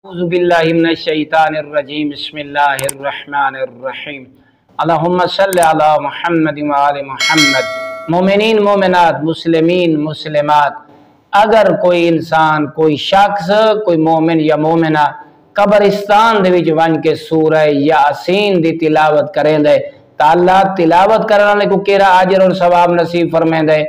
اعوذ باللہ من الشیطان الرجیم بسم اللہ الرحمن الرحیم اللہم صلی علی محمد وآل محمد۔ مومنین مومنات، مسلمین مسلمات، اگر کوئی انسان، کوئی شخص، کوئی مومن یا مومنہ قبرستان دے وچ ون کے سورہ یاسین دی تلاوت کریں دے تا اللہ تلاوت کرنے والے کو کیڑا اجر اور ثواب نصیب فرمائیں دے،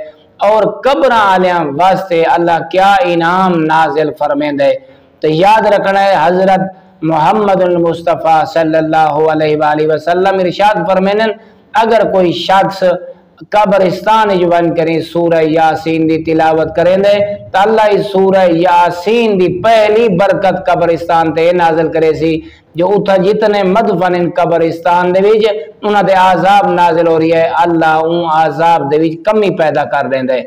اور قبراں والیاں واسطے اللہ کیا انعام نازل فرمائیں دے۔ تو یاد رکھنا ہے، حضرت محمد المصطفیٰ صلی اللہ علیہ وآلہ وسلم ارشاد فرمائیں، اگر کوئی شخص قبرستان جوان کریں سورہ یاسین دی تلاوت کریں دے تو اللہ اس سورہ یاسین دی پہلی برکت قبرستان تے نازل کرے سی، جو اتھا جتنے مدفن ان قبرستان دے ویج انہاں دے عذاب نازل ہو رہی ہے، اللہ ان عذاب دے ویج کمی پیدا کر دیں دے،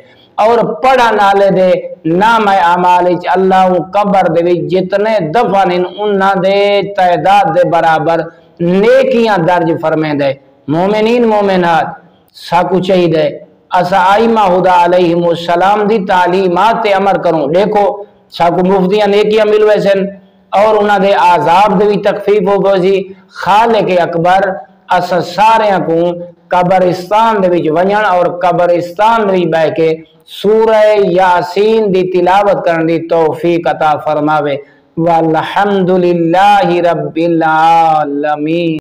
اور پڑھا نالے دے نام اعمال وچ اللہ ان قبر دے وچ جتنے دفن انہاں دے تعداد دے برابر نیکیاں درج فرمائیں دے۔ مومنین مومنات، ساکو چاہیے اسا آئمہ خدا علیہم السلام دی تعلیمات تے عمل کروں، دیکھو ساکو مفتیاں نیکیاں ملوے سن اور انہاں دے عذاب دے بھی تخفیف ہو گئی، خالق اکبر اسا سارے کو قبرستان دے وچ ونجن اور قبرستان دے وچ بیٹھ کے سورہ یاسین دی تلاوت کرن دی توفیق عطا فرماوے۔ والحمدللہ رب العالمین۔